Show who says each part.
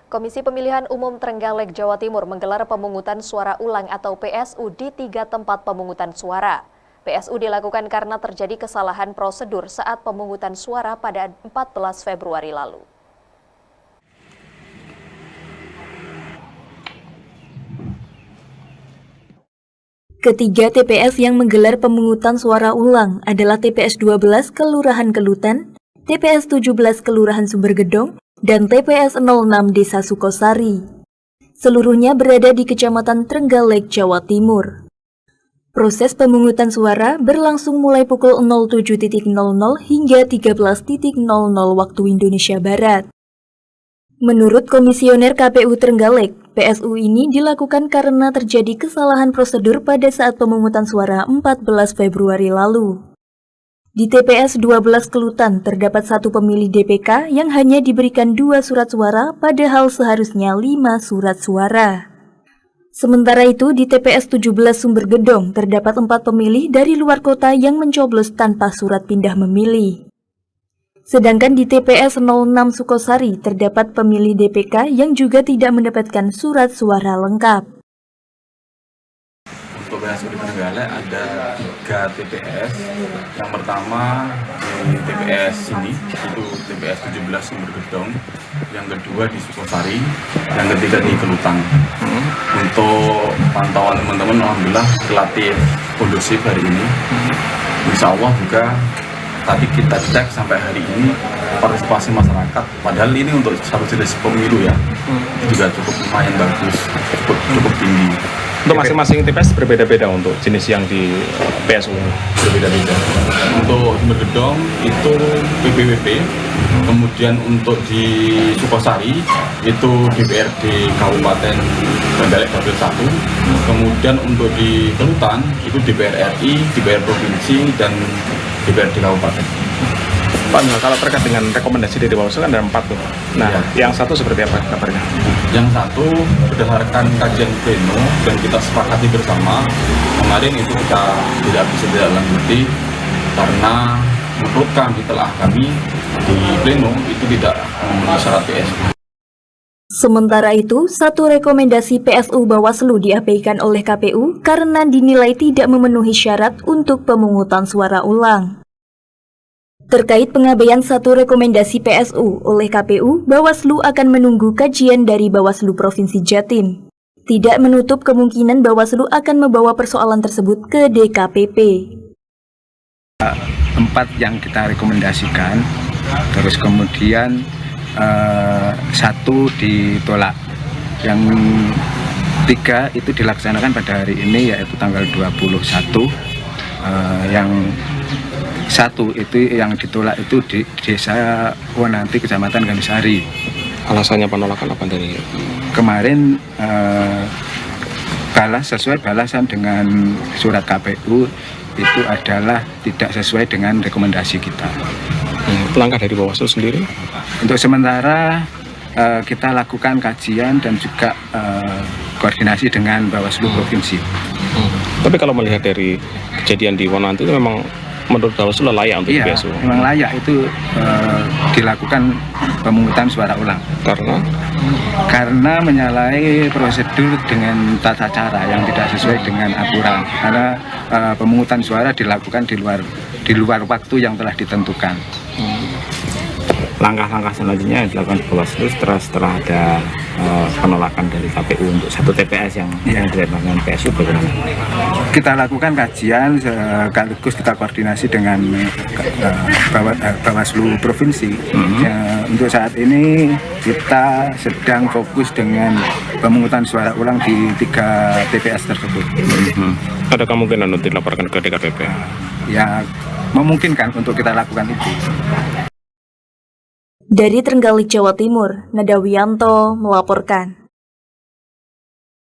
Speaker 1: Komisi Pemilihan Umum Trenggalek, Jawa Timur menggelar pemungutan suara ulang atau PSU di 3 tempat pemungutan suara. PSU dilakukan karena terjadi kesalahan prosedur saat pemungutan suara pada 14 Februari lalu.
Speaker 2: Ketiga TPS yang menggelar pemungutan suara ulang adalah TPS 12 Kelurahan Kelutan, TPS 17 Kelurahan Sumbergedong, dan TPS 06 Desa Sukosari. Seluruhnya berada di Kecamatan Trenggalek, Jawa Timur. Proses pemungutan suara berlangsung mulai pukul 07.00 hingga 13.00 waktu Indonesia Barat. Menurut Komisioner KPU Trenggalek, PSU ini dilakukan karena terjadi kesalahan prosedur pada saat pemungutan suara 14 Februari lalu. Di TPS 12 Kelutan terdapat satu pemilih DPK yang hanya diberikan 2 surat suara padahal seharusnya 5 surat suara. Sementara itu di TPS 17 Sumbergedong terdapat 4 pemilih dari luar kota yang mencoblos tanpa surat pindah memilih. Sedangkan di TPS 06 Sukosari terdapat pemilih DPK yang juga tidak mendapatkan surat suara lengkap.
Speaker 3: Untuk PSU di Trenggalek ada 3 TPS. Yang pertama di TPS sini, itu TPS 17 Sumbergedong. Yang kedua di Sukosari, yang ketiga di Kelutan. Untuk pantauan teman-teman, alhamdulillah relatif kondusif hari ini. Insya Allah juga tadi kita cek sampai hari ini partisipasi masyarakat, padahal ini untuk satu jenis pemilu ya, juga cukup lumayan bagus, cukup tinggi.
Speaker 4: Untuk masing-masing TPS berbeda-beda untuk jenis yang di PSU
Speaker 3: berbeda-beda. Untuk Sumbergedong itu PPWP, kemudian untuk di Sukosari itu DPRD Kabupaten Trenggalek Dapil 1, kemudian untuk di Kelutan itu DPR RI, DPR Provinsi, dan DPRD Kabupaten.
Speaker 4: Pak, kalau terkait dengan rekomendasi dari Bawaslu kan ada 4 tuh. Nah, ya. Yang satu seperti apa kabarnya?
Speaker 3: Yang satu berdasarkan kajian pleno dan kita sepakati bersama, kemarin itu kita tidak bisa lanjuti karena menurut kami telah kami di pleno itu tidak memenuhi syarat PSU.
Speaker 2: Sementara itu, satu rekomendasi PSU Bawaslu diabaikan oleh KPU karena dinilai tidak memenuhi syarat untuk pemungutan suara ulang. Terkait pengabaian satu rekomendasi PSU oleh KPU, Bawaslu akan menunggu kajian dari Bawaslu Provinsi Jatim. Tidak menutup kemungkinan Bawaslu akan membawa persoalan tersebut ke DKPP.
Speaker 5: 4 yang kita rekomendasikan, terus kemudian 1 ditolak. Yang 3 itu dilaksanakan pada hari ini, yaitu tanggal 21. Yang 1 itu yang ditolak itu di Desa Wonanti, Kecamatan Gandusari.
Speaker 4: Alasannya penolakan apa dari
Speaker 5: kemarin? Sesuai balasan dengan surat KPU itu adalah tidak sesuai dengan rekomendasi kita.
Speaker 4: Langkah dari Bawaslu sendiri?
Speaker 5: Untuk sementara kita lakukan kajian dan juga koordinasi dengan Bawaslu Provinsi.
Speaker 4: Tapi kalau melihat dari kejadian di Wonanti itu memang menurut Bawaslu layak untuk PSU?
Speaker 5: Iya, memang layak itu dilakukan pemungutan suara ulang. Karena menyalahi prosedur dengan tata cara yang tidak sesuai dengan aturan. Karena pemungutan suara dilakukan di luar waktu yang telah ditentukan.
Speaker 6: Langkah-langkah selanjutnya yang dilakukan Bawaslu setelah ada penolakan dari KPU untuk satu TPS yang dilakukan PSU bagaimana?
Speaker 5: Kita lakukan kajian sekaligus kita koordinasi dengan Bawaslu Provinsi. Untuk saat ini kita sedang fokus dengan pemungutan suara ulang di 3 TPS tersebut.
Speaker 4: Ada kemungkinan untuk dilaporkan ke DKPP?
Speaker 5: Ya, memungkinkan untuk kita lakukan itu.
Speaker 2: Dari Trenggalek, Jawa Timur, Nadawianto melaporkan.